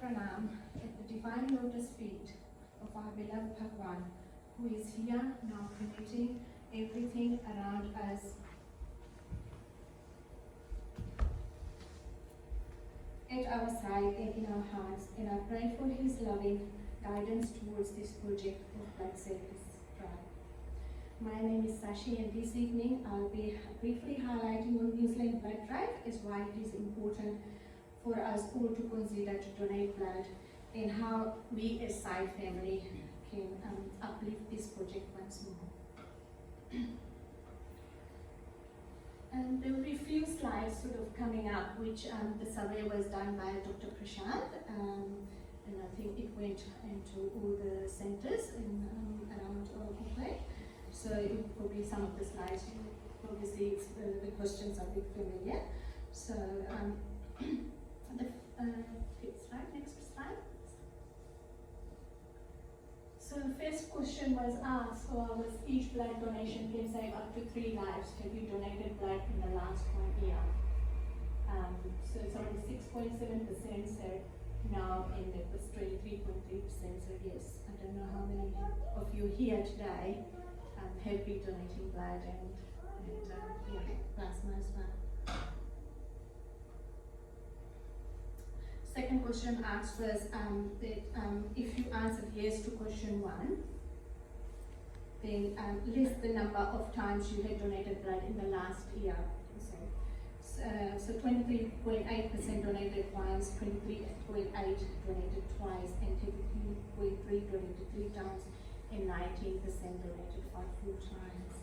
pranam at the divine lotus feet of our beloved Bhagwan, who is here now permitting everything around us. At our side and in our hearts, and I pray for his loving guidance towards this project of Blood Service Drive. My name is Sashi, and this evening I'll be briefly highlighting on New Zealand Blood Drive as why it is important for us all to consider to donate blood, and how we as Sai family can uplift this project once more. And there will be a few slides sort of coming up, which the survey was done by Dr. Prashant, and I think it went into all the centres around Auckland. So probably some of the slides, obviously the questions are a bit familiar. So next slide. So the first question was asked, was each blood donation can save up to 3 lives. Have you donated blood in the last 1 year? So it's only 6.7% said no, and it was 23.3% said yes. I don't know how many of you here today have been donating blood and plasma as well. Second question asked was that if you answered yes to question 1, then list the number of times you had donated blood in the last year. So 23.8% donated once, 23.8% donated twice, and 33.3% donated 3 times, and 19% donated 4 times.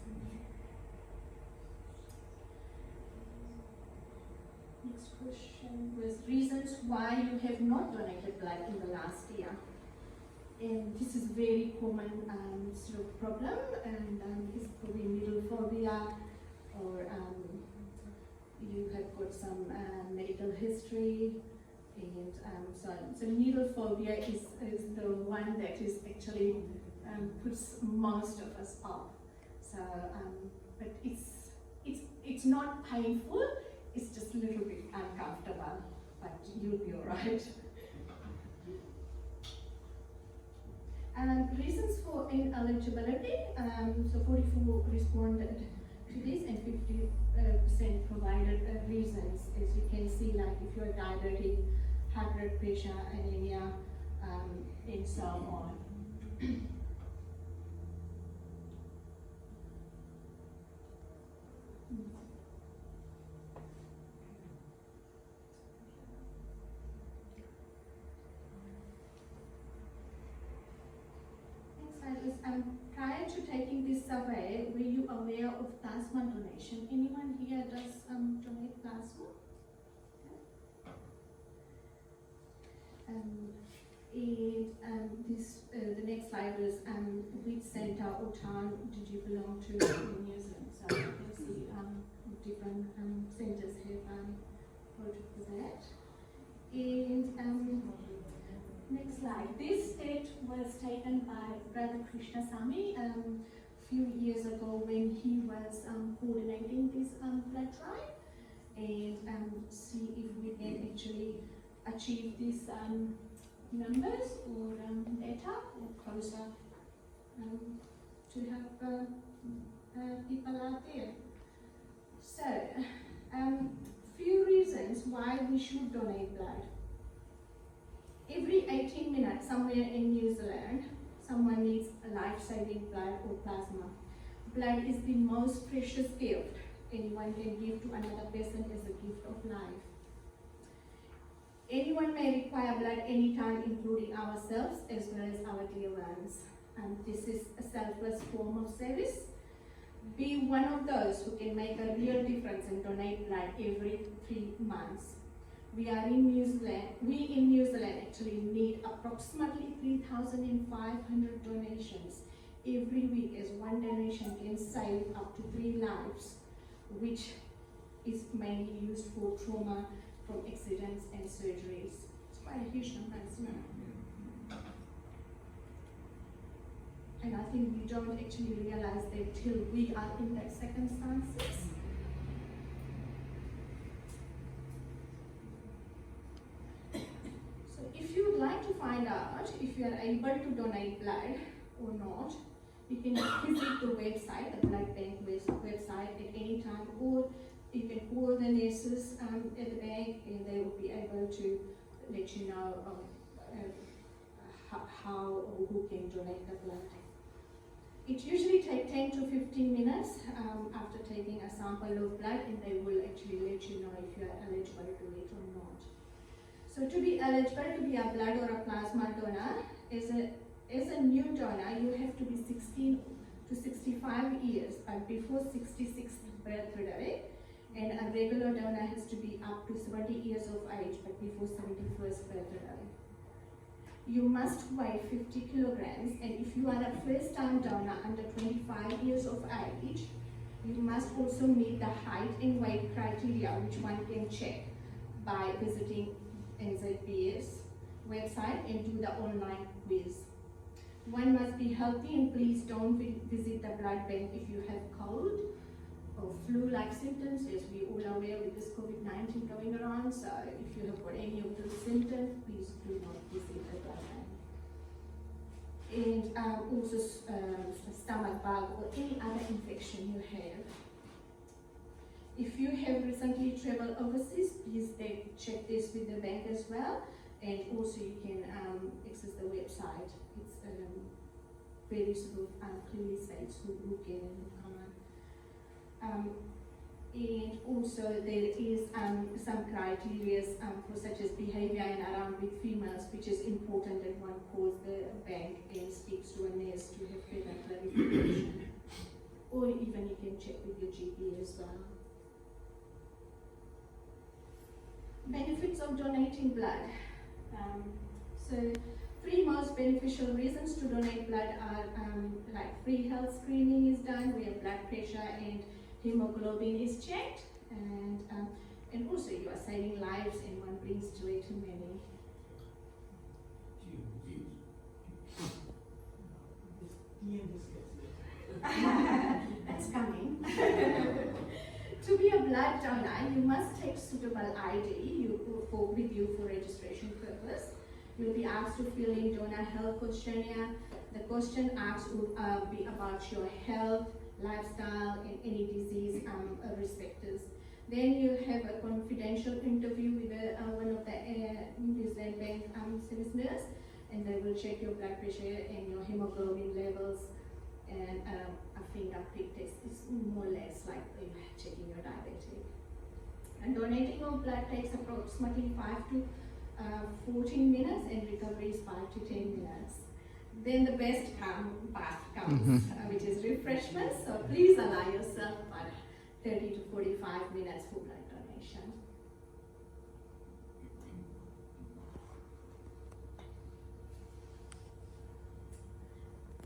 Next question was reasons why you have not donated blood in the last year. And this is a very common sort of problem, and it's probably needle phobia, or you have got some medical history, and so on. So needle phobia is the one that is actually puts most of us off. So, but it's not painful. It's just a little bit uncomfortable, but you'll be all right. Reasons for ineligibility. So 44 responded to this, and 50% provided reasons. As you can see, like if you're diabetic, high blood pressure, anemia, and so on. Prior to taking this survey, were you aware of plasma donation? Anyone here does donate plasma? The next slide was which centre or town did you belong to in New Zealand? So you can see different centres have voted for that. And next slide. This state was taken by Brother Krishna Sami a few years ago when he was coordinating this blood drive, and see if we can actually achieve these numbers or better or closer to have people out there. So, few reasons why we should donate blood. Every 18 minutes, somewhere in New Zealand, someone needs a life-saving blood or plasma. Blood is the most precious gift anyone can give to another person as a gift of life. Anyone may require blood anytime, including ourselves as well as our dear ones. And this is a selfless form of service. Be one of those who can make a real difference and donate blood every 3 months. We in New Zealand actually need approximately 3,500 donations every week, as one donation can save up to 3 lives, which is mainly used for trauma from accidents and surgeries. It's quite a huge number, isn't it? And I think we don't actually realize that till we are in that circumstances. So if you would find out if you are able to donate blood or not, you can visit the website, the blood bank website at any time, or you can call the nurses at the bank and they will be able to let you know how or who can donate the blood. It usually takes 10 to 15 minutes after taking a sample of blood, and they will actually let you know if you are eligible to it or not. So to be eligible to be a blood or a plasma donor, as a new donor, you have to be 16 to 65 years, but before 66th birthday, and a regular donor has to be up to 70 years of age, but before 71st birthday. You must weigh 50 kilograms, and if you are a first-time donor under 25 years of age, you must also meet the height and weight criteria, which one can check by visiting NZB's website and do the online quiz. One must be healthy, and please don't visit the blood bank if you have cold or flu-like symptoms, as we all are aware with this COVID-19 going around. So if you have got any of those symptoms, please do not visit the blood bank. And also stomach bug or any other infection you have. If you have recently traveled overseas, please check this with the bank as well. And also you can access the website. It's very sort of clearly states who can and who can't. And also there is some criteria for such as behavior and around with females, which is important that one calls the bank and speaks to a nurse to have further clarification. Or even you can check with your GP as well. Benefits of donating blood. So 3 most beneficial reasons to donate blood are like free health screening is done, where blood pressure and hemoglobin is checked, and also you are saving lives, and one brings joy to many. That's coming. To be a blood donor, you must take suitable ID with you for registration purpose. You'll be asked to fill in donor health questionnaire. The question asked will be about your health, lifestyle, and any disease respectors. Then you have a confidential interview with one of the New Zealand Bank service nurse, and they will check your blood pressure and your hemoglobin levels, and a finger prick test is more or less like checking your diabetic. And donating of blood takes approximately 5 to 14 minutes, and recovery is 5 to 10 minutes. Then the best part comes, which is refreshments. So please allow yourself about 30 to 45 minutes for blood donation.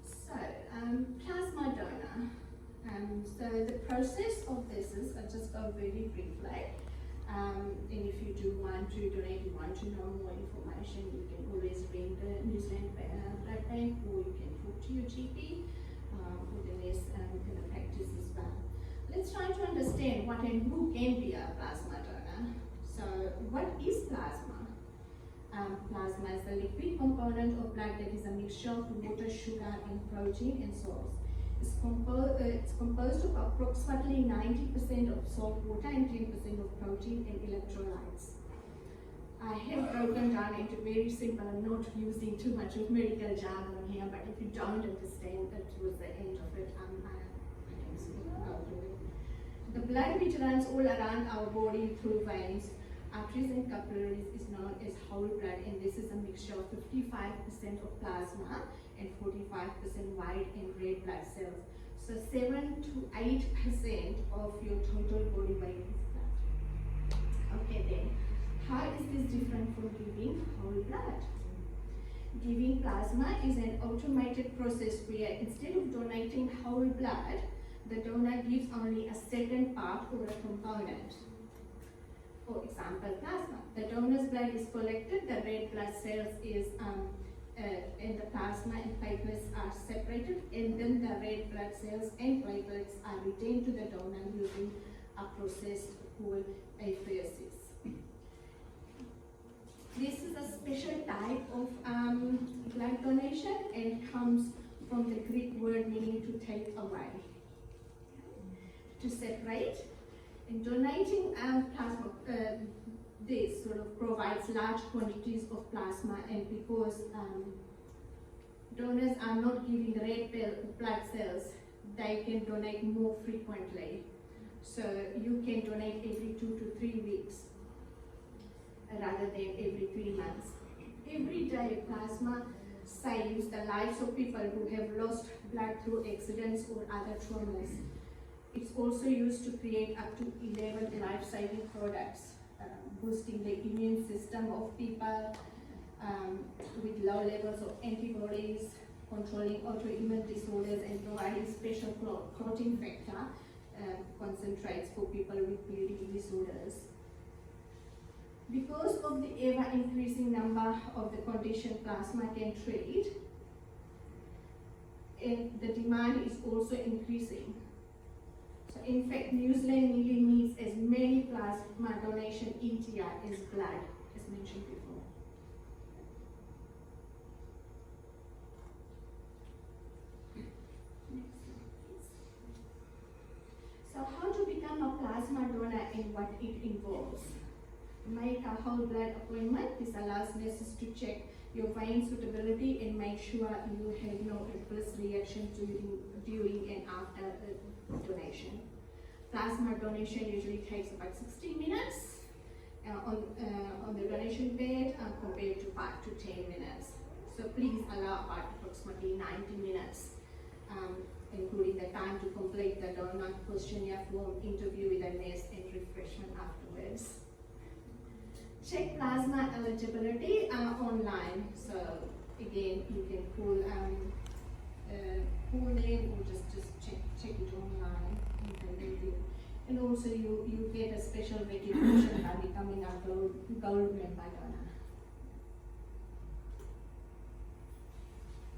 So, plasma donor. So the process of this is, I'll just go very briefly. And if you do want to donate, you want to know more information, you can always ring the New Zealand Blood Bank, or you can talk to your GP or the nurse in the practice as well. Let's try to understand what and who can be a plasma donor. So what is plasma? Plasma is the liquid component of blood that is a mixture of water, sugar, and protein and salts. It's composed of approximately 90% of salt water and 10% of protein and electrolytes. I have broken down into very simple, I'm not using too much of medical jargon here, but if you don't understand that towards the end of it, I can speak about it. The blood which runs all around our body through veins, arteries and capillaries is known as whole blood, and this is a mixture of 55% of plasma and 45% white and red blood cells. So 7 to 8% of your total body weight is blood. Okay then, how is this different from giving whole blood? Giving plasma is an automated process where instead of donating whole blood, the donor gives only a second part or a component. For example, plasma. The donor's blood is collected, the red blood cells is and the plasma and platelets are separated, and then the red blood cells and platelets are returned to the donor using a process called apheresis. This is a special type of blood donation and comes from the Greek word meaning to take away, to separate. And donating plasma, this sort of provides large quantities of plasma, and because donors are not giving red blood cells, they can donate more frequently. So you can donate every 2 to 3 weeks rather than every 3 months. Every day, plasma saves the lives of people who have lost blood through accidents or other traumas. It's also used to create up to 11 life-saving products, boosting the immune system of people with low levels of antibodies, controlling autoimmune disorders, and providing special clotting factor concentrates for people with bleeding disorders. Because of the ever-increasing number of the condition plasma can treat, and the demand is also increasing. So in fact, New Zealand nearly needs as many plasma donation each year as blood, as mentioned before. Next slide, please. So how to become a plasma donor and what it involves? Make a whole blood appointment. This allows nurses to check your vein suitability and make sure you have no adverse reaction during and after donation. Plasma donation usually takes about 60 minutes on the donation bed compared to 5 to 10 minutes. So please allow about approximately 90 minutes, including the time to complete the donor questionnaire form, interview with a nurse, and refreshment afterwards. Check plasma eligibility online. So again, you can call them or just check it online. And also you get a special recognition by becoming a gold member donor.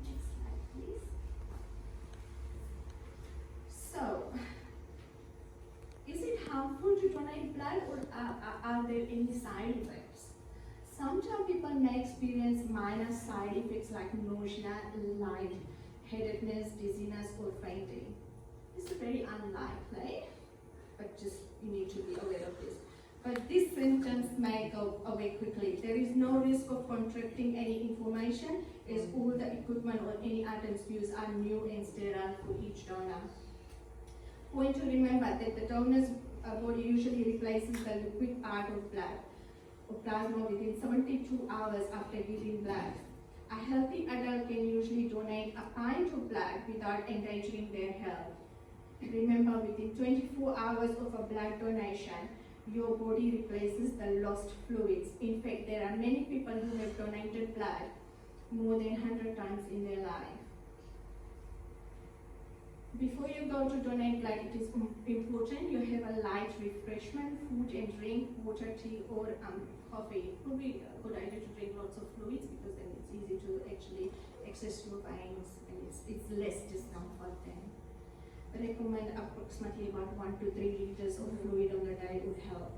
Next slide, please. So, is it harmful to donate blood, or are there any side effects? Sometimes people may experience minor side effects like nausea, lightheadedness, dizziness, or fainting. This is very unlikely, but just you need to be aware of this. But these symptoms may go away quickly. There is no risk of contracting any inflammation, as all the equipment or any items used are new and sterile for each donor. Point to remember that the donor's body usually replaces the liquid part of blood or plasma within 72 hours after giving blood. A healthy adult can usually donate a pint of blood without endangering their health. Remember, within 24 hours of a blood donation, your body replaces the lost fluids. In fact, there are many people who have donated blood more than 100 times in their life. Before you go to donate blood, it is important you have a light refreshment, food and drink, water, tea, or coffee. It would be a good idea to drink lots of fluids because then it's easy to actually access your veins and it's less discomfort then. I recommend approximately about 1 to 3 liters of fluid on the day would help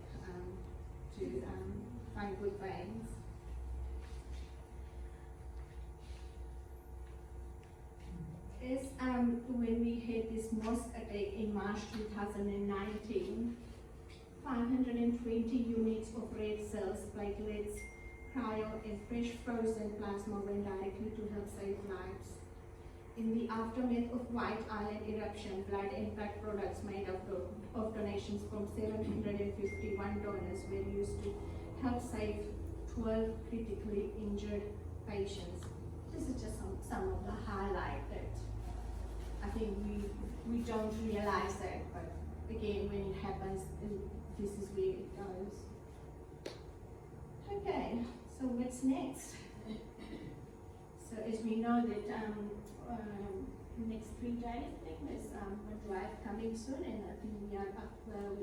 to find good veins. As when we had this mosque attack in March 2019, 520 units of red cells, platelets, cryo, and fresh frozen plasma went directly to help save lives. In the aftermath of White Island eruption, blood and blood products made up of donations from 751 donors were used to help save 12 critically injured patients. This is just some of the highlight that I think we don't realize that, but again, when it happens, this is where it goes. Okay, so what's next? So as we know that next 3 days, I think there's a drive coming soon, and I think we are up,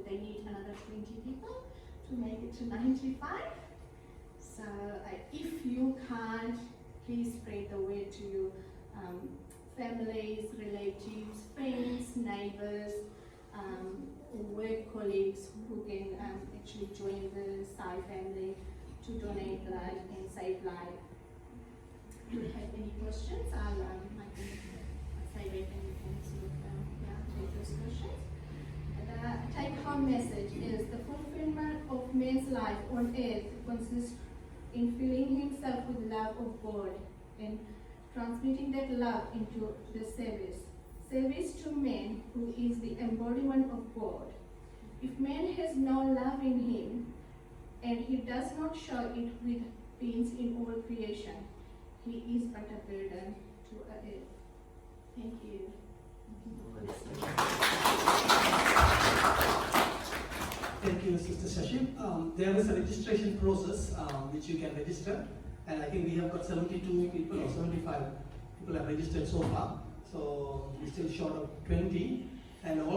they need another 20 people to make it to 95. So if you can't, please spread the word to your families, relatives, friends, neighbors, work colleagues who can actually join the Sai family to donate blood and save life. Do you have any questions, I can say it and you can sort of take those questions. The take-home message is the fulfillment of man's life on earth consists in filling himself with love of God and transmitting that love into the service. Service to man who is the embodiment of God. If man has no love in him and he does not show it with beings in all creation, he is but a burden to earth. Thank you. Thank you, Sister Shashi. There is a registration process which you can register, and I think we have got 72 people or 75 people have registered so far. So we're still short of 20, and all